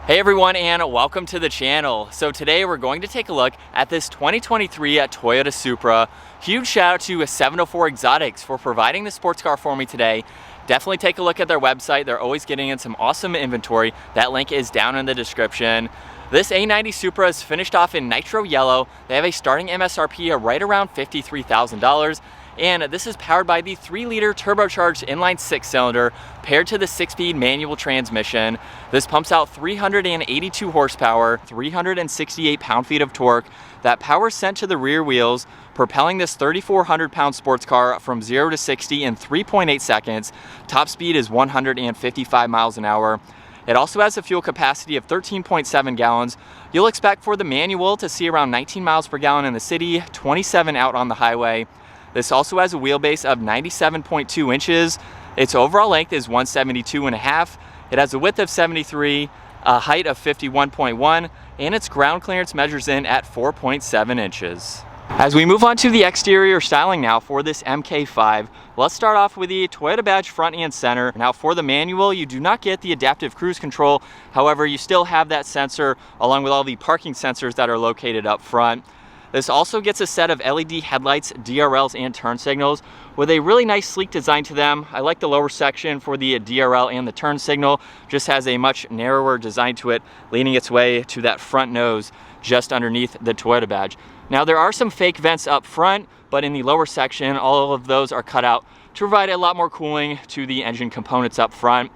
Hey everyone, and welcome to the channel. So today we're going to take a look at this 2023 Toyota Supra. Huge shout out to 704 Exotics for providing the sports car for me today. Definitely take a look at their website. They're always getting in some awesome inventory. That link is down in the description. This A90 Supra is finished off in nitro yellow. They have a starting MSRP right around $53,000. And this is powered by the 3-liter turbocharged inline 6-cylinder paired to the 6-speed manual transmission. This pumps out 382 horsepower, 368 pound-feet of torque. That power is sent to the rear wheels, propelling this 3,400-pound sports car from 0 to 60 in 3.8 seconds. Top speed is 155 miles an hour. It also has a fuel capacity of 13.7 gallons. You'll expect for the manual to see around 19 miles per gallon in the city, 27 out on the highway. This also has a wheelbase of 97.2 inches. Its overall length is 172.5. It has a width of 73, a height of 51.1, and its ground clearance measures in at 4.7 inches. As we move on to the exterior styling now for this MK5, let's start off with the Toyota badge front and center. Now for the manual, you do not get the adaptive cruise control. However, you still have that sensor along with all the parking sensors that are located up front. This also gets a set of LED headlights, DRLs, and turn signals with a really nice sleek design to them. I like the lower section for the DRL and the turn signal. Just has a much narrower design to it, leaning its way to that front nose just underneath the Toyota badge. Now there are some fake vents up front, but in the lower section, all of those are cut out to provide a lot more cooling to the engine components up front.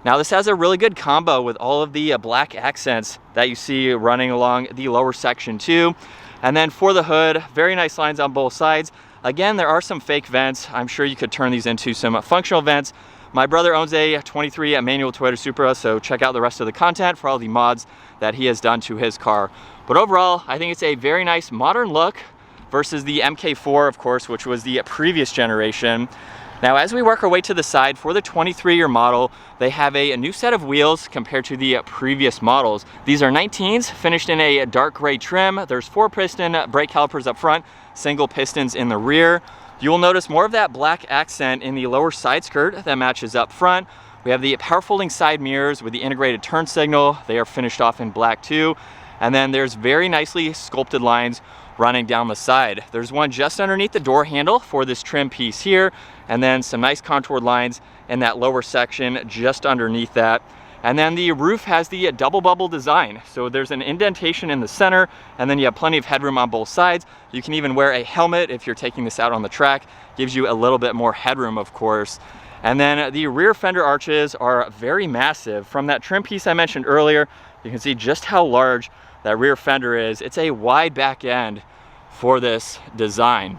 Now this has a really good combo with all of the black accents that you see running along the lower section too. And then for the hood, very nice lines on both sides. Again, there are some fake vents. I'm sure you could turn these into some functional vents. My brother owns a 23 manual Toyota Supra, so check out the rest of the content for all the mods that he has done to his car. But overall, I think it's a very nice modern look versus the MK4, of course, which was the previous generation. Now, as we work our way to the side, for the 23-year model, they have a new set of wheels compared to the previous models. These are 19s, finished in a dark gray trim. There's 4-piston brake calipers up front, single pistons in the rear. You will notice more of that black accent in the lower side skirt that matches up front. We have the power folding side mirrors with the integrated turn signal. They are finished off in black too. And then there's very nicely sculpted lines running down the side. There's one just underneath the door handle for this trim piece here, and then some nice contoured lines in that lower section just underneath that. And then the roof has the double bubble design. So there's an indentation in the center, and then you have plenty of headroom on both sides. You can even wear a helmet if you're taking this out on the track. Gives you a little bit more headroom, of course. And then the rear fender arches are very massive. From that trim piece I mentioned earlier, you can see just how large that rear fender is. It's a wide back end for this design.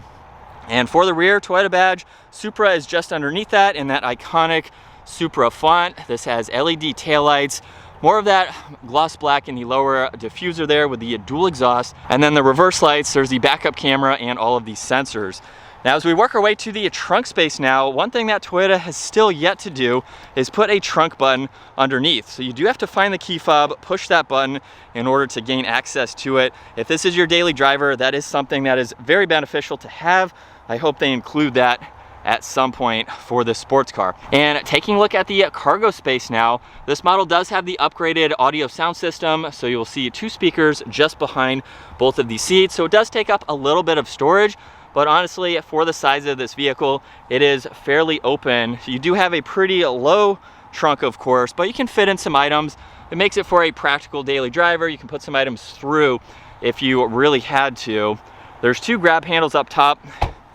And for the rear Toyota badge, Supra is just underneath that in that iconic Supra font. This has LED taillights, more of that gloss black in the lower diffuser there with the dual exhaust. And then the reverse lights, there's the backup camera and all of these sensors. Now, as we work our way to the trunk space now, one thing that Toyota has still yet to do is put a trunk button underneath. So you do have to find the key fob, push that button in order to gain access to it. If this is your daily driver, that is something that is very beneficial to have. I hope they include that at some point for the sports car. And taking a look at the cargo space now, this model does have the upgraded audio sound system. So you'll see 2 speakers just behind both of these seats. So it does take up a little bit of storage. But honestly, for the size of this vehicle, it is fairly open. You do have a pretty low trunk, of course, but you can fit in some items. It makes it for a practical daily driver. You can put some items through if you really had to. There's 2 grab handles up top,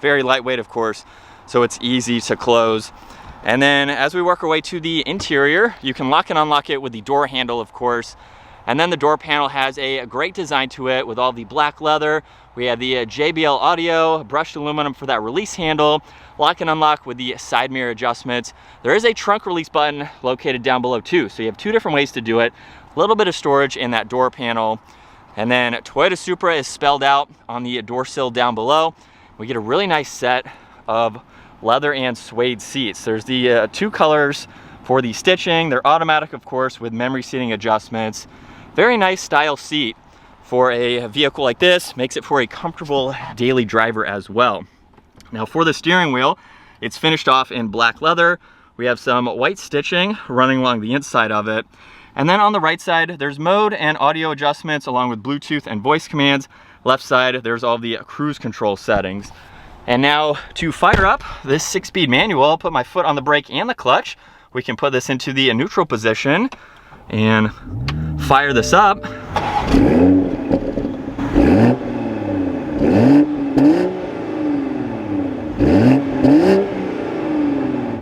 very lightweight, of course, so it's easy to close. And then as we work our way to the interior, you can lock and unlock it with the door handle, of course. And then the door panel has a great design to it with all the black leather. We have the JBL audio, brushed aluminum for that release handle, lock and unlock with the side mirror adjustments. There is a trunk release button located down below too, so you have 2 different ways to do it. A little bit of storage in that door panel. And then Toyota Supra is spelled out on the door sill down below. We get a really nice set of leather and suede seats. There's the 2 colors for the stitching. They're automatic, of course, with memory seating adjustments. Very nice style seat for a vehicle like this. Makes it for a comfortable daily driver as well. Now for the steering wheel, it's finished off in black leather. We have some white stitching running along the inside of it. And then on the right side, there's mode and audio adjustments along with Bluetooth and voice commands. Left side, there's all the cruise control settings. And now to fire up this 6-speed manual, I'll put my foot on the brake and the clutch. We can put this into the neutral position and fire this up.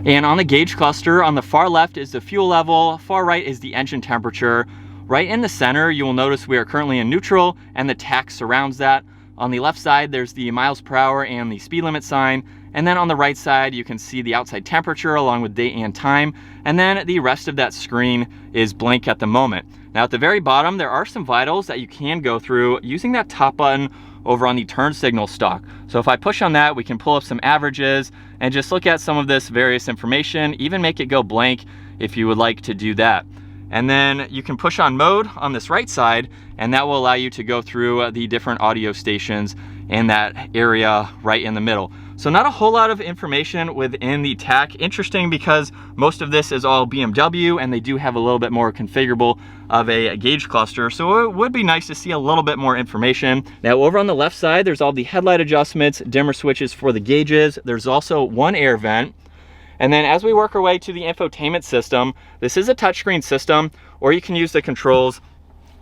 And on the gauge cluster, on the far left is the fuel level, far right is the engine temperature. Right in the center, you will notice we are currently in neutral and the tach surrounds that. On the left side, there's the miles per hour and the speed limit sign. And then on the right side, you can see the outside temperature along with date and time. And then the rest of that screen is blank at the moment. Now at the very bottom, there are some vitals that you can go through using that top button over on the turn signal stalk. So if I push on that, we can pull up some averages and just look at some of this various information, even make it go blank if you would like to do that. And then you can push on mode on this right side, and that will allow you to go through the different audio stations in that area right in the middle. So not a whole lot of information within the tach. Interesting because most of this is all BMW and they do have a little bit more configurable of a gauge cluster. So it would be nice to see a little bit more information. Now over on the left side, there's all the headlight adjustments, dimmer switches for the gauges. There's also one air vent. And then as we work our way to the infotainment system, this is a touchscreen system, or you can use the controls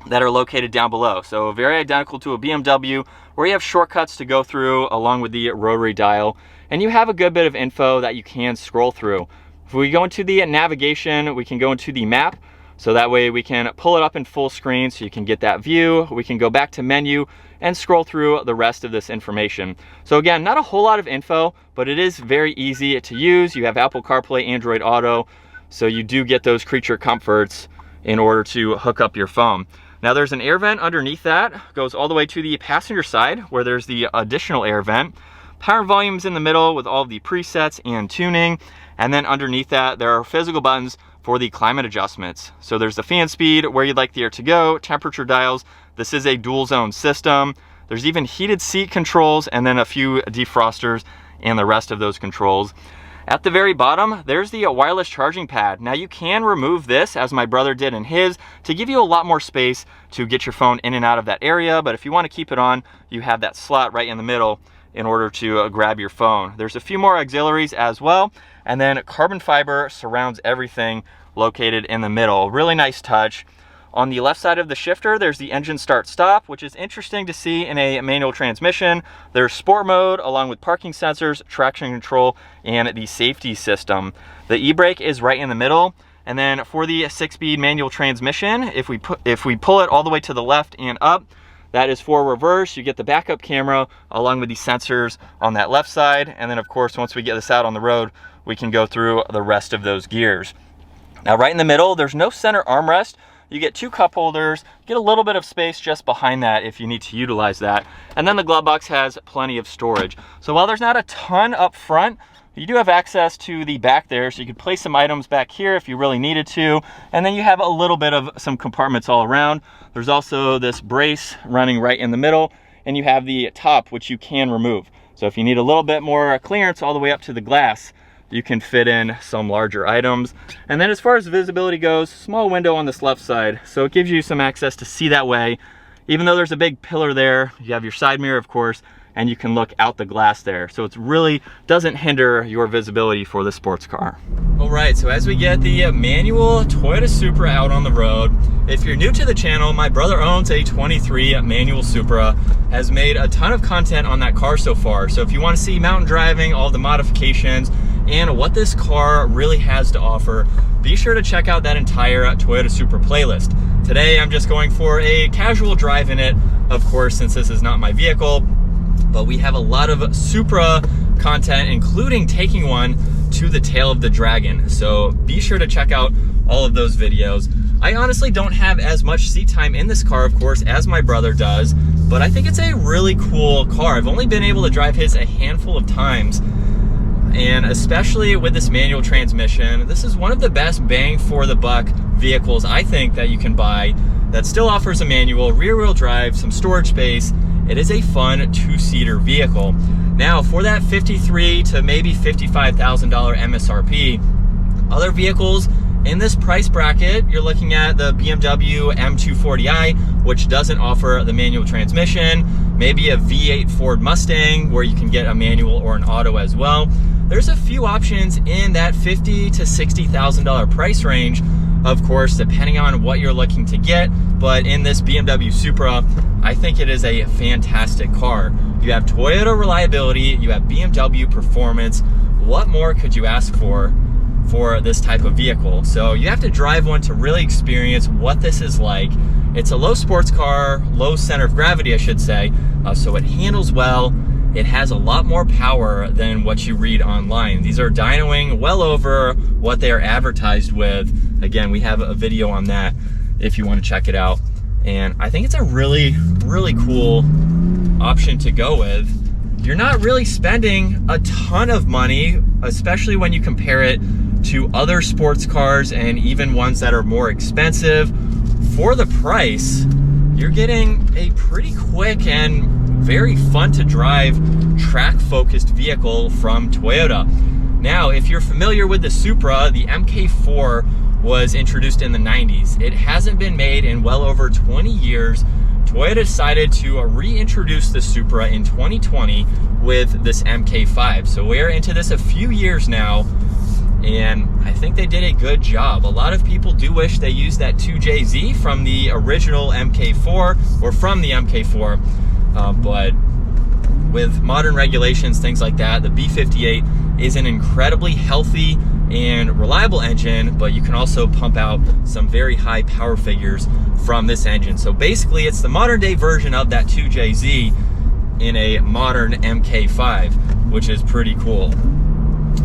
that are located down below. So very identical to a BMW, where you have shortcuts to go through along with the rotary dial, and you have a good bit of info that you can scroll through. If we go into the navigation, we can go into the map, so that way we can pull it up in full screen so you can get that view. We can go back to menu and scroll through the rest of this information. So again, not a whole lot of info, but it is very easy to use. You have Apple CarPlay, Android Auto, so you do get those creature comforts in order to hook up your phone. Now there's an air vent underneath that, goes all the way to the passenger side where there's the additional air vent. Power and volume's in the middle with all of the presets and tuning. And then underneath that, there are physical buttons for the climate adjustments. So there's the fan speed, where you'd like the air to go, temperature dials. This is a dual zone system. There's even heated seat controls and then a few defrosters and the rest of those controls. At the very bottom, there's the wireless charging pad. Now you can remove this, as my brother did in his, to give you a lot more space to get your phone in and out of that area. But if you want to keep it on, you have that slot right in the middle in order to grab your phone. There's a few more auxiliaries as well. And then carbon fiber surrounds everything located in the middle. Really nice touch. On the left side of the shifter, there's the engine start stop, which is interesting to see in a manual transmission. There's sport mode along with parking sensors, traction control, and the safety system. The e-brake is right in the middle. And then for the 6-speed manual transmission, if we pull it all the way to the left and up, that is for reverse. You get the backup camera along with the sensors on that left side. And then of course, once we get this out on the road, we can go through the rest of those gears. Now right in the middle, there's no center armrest. You get 2 cup holders, get a little bit of space just behind that if you need to utilize that. And then the glove box has plenty of storage. So while there's not a ton up front, you do have access to the back there, so you could place some items back here if you really needed to. And then you have a little bit of some compartments all around. There's also this brace running right in the middle, and you have the top, which you can remove. So if you need a little bit more clearance all the way up to the glass, you can fit in some larger items. And then as far as visibility goes, small window on this left side, so it gives you some access to see that way. Even though there's a big pillar there, you have your side mirror, of course, and you can look out the glass there. So it really doesn't hinder your visibility for the sports car. All right, so as we get the manual Toyota Supra out on the road, if you're new to the channel, my brother owns a 23 manual Supra, has made a ton of content on that car so far. So if you want to see mountain driving, all the modifications, and what this car really has to offer, be sure to check out that entire Toyota Supra playlist. Today, I'm just going for a casual drive in it, of course, since this is not my vehicle, but we have a lot of Supra content, including taking one to the tail of the dragon. So be sure to check out all of those videos. I honestly don't have as much seat time in this car, of course, as my brother does, but I think it's a really cool car. I've only been able to drive his a handful of times, and especially with this manual transmission, this is one of the best bang for the buck vehicles I think that you can buy that still offers a manual, rear-wheel drive, some storage space. It is a fun 2-seater vehicle. Now, for that $53,000 to maybe $55,000 MSRP, other vehicles In this price bracket, you're looking at the BMW M240i, which doesn't offer the manual transmission, maybe a V8 Ford Mustang where you can get a manual or an auto as well. There's a few options in that $50,000 to $60,000 price range, of course, depending on what you're looking to get. But in this BMW Supra, I think it is a fantastic car. You have Toyota reliability, you have BMW performance. What more could you ask for this type of vehicle? So you have to drive one to really experience what this is like. It's a low sports car, low center of gravity, I should say. So it handles well. It has a lot more power than what you read online. These are dynoing well over what they are advertised with. Again, we have a video on that if you want to check it out. And I think it's a really, really cool option to go with. You're not really spending a ton of money, especially when you compare it to other sports cars and even ones that are more expensive. For the price, you're getting a pretty quick and very fun to drive track-focused vehicle from Toyota. Now, if you're familiar with the Supra, the MK4 was introduced in the 90s. It hasn't been made in well over 20 years. Toyota decided to reintroduce the Supra in 2020 with this MK5. So we're into this a few years now, and I think they did a good job. A lot of people do wish they used that 2JZ from the original MK4 or from the MK4, but with modern regulations, things like that, the B58 is an incredibly healthy and reliable engine, but you can also pump out some very high power figures from this engine. So basically it's the modern day version of that 2JZ in a modern MK5, which is pretty cool.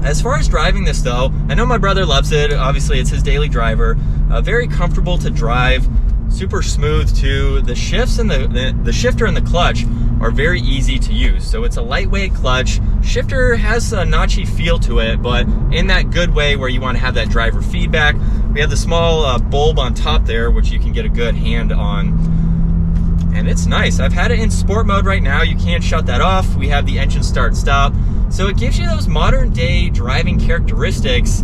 As far as driving this though, I know my brother loves it. Obviously it's his daily driver. Very comfortable to drive, super smooth too. The shifts and the shifter and the clutch are very easy to use. So it's a lightweight clutch. Shifter has a notchy feel to it, but in that good way where you want to have that driver feedback. We have the small bulb on top there, which you can get a good hand on. And it's nice. I've had it in sport mode right now. You can't shut that off. We have the engine start stop. So it gives you those modern day driving characteristics,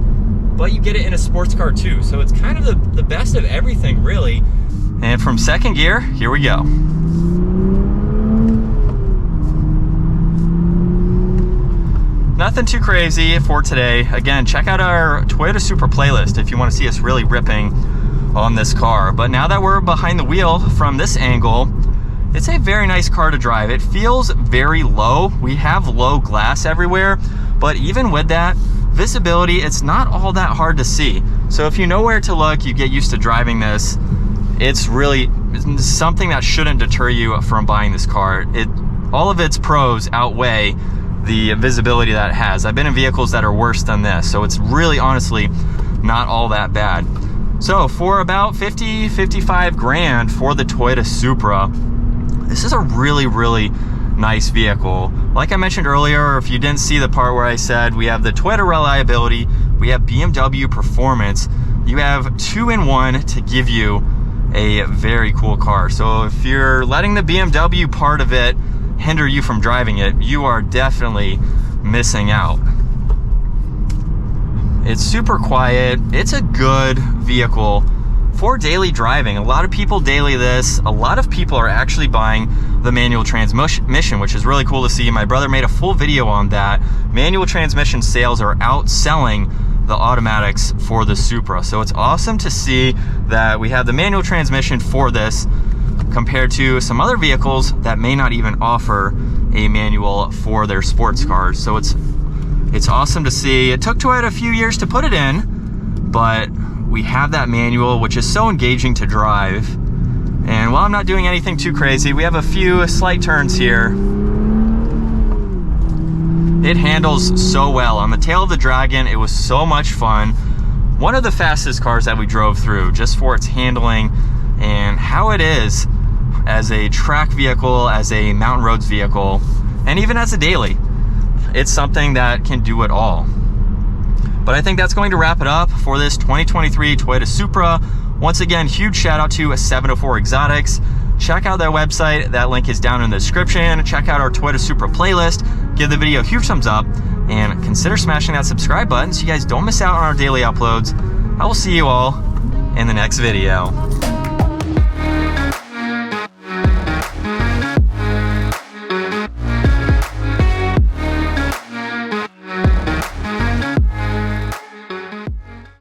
but you get it in a sports car too. So it's kind of the best of everything, really. And from second gear, here we go. Nothing too crazy for today. Again, check out our Toyota Supra playlist if you want to see us really ripping on this car. But now that we're behind the wheel from this angle, it's a very nice car to drive. It feels very low. We have low glass everywhere, but even with that, visibility, it's not all that hard to see. So if you know where to look, you get used to driving this. It's really something that shouldn't deter you from buying this car. All of its pros outweigh the visibility that it has. I've been in vehicles that are worse than this, so it's really honestly not all that bad. So for about 55 grand for the Toyota Supra, this is a really, really nice vehicle. Like I mentioned earlier, if you didn't see the part where I said we have the Toyota reliability, we have BMW performance, you have 2-in-1 to give you a very cool car. So if you're letting the BMW part of it hinder you from driving it, you are definitely missing out. It's super quiet. It's a good vehicle for daily driving. A lot of people daily this. A lot of people are actually buying the manual transmission, which is really cool to see. My brother made a full video on that. Manual transmission sales are outselling the automatics for the Supra. So it's awesome to see that we have the manual transmission for this compared to some other vehicles that may not even offer a manual for their sports cars. So it's awesome to see. It took Toyota a few years to put it in, but we have that manual, which is so engaging to drive. And while I'm not doing anything too crazy, we have a few slight turns here. It handles so well. On the tail of the Dragon, it was so much fun. One of the fastest cars that we drove through, just for its handling and how it is as a track vehicle, as a mountain roads vehicle, and even as a daily. It's something that can do it all. But I think that's going to wrap it up for this 2023 Toyota Supra. Once again, huge shout out to 704 Exotics. Check out their website. That link is down in the description. Check out our Toyota Supra playlist. Give the video a huge thumbs up and consider smashing that subscribe button so you guys don't miss out on our daily uploads. I will see you all in the next video.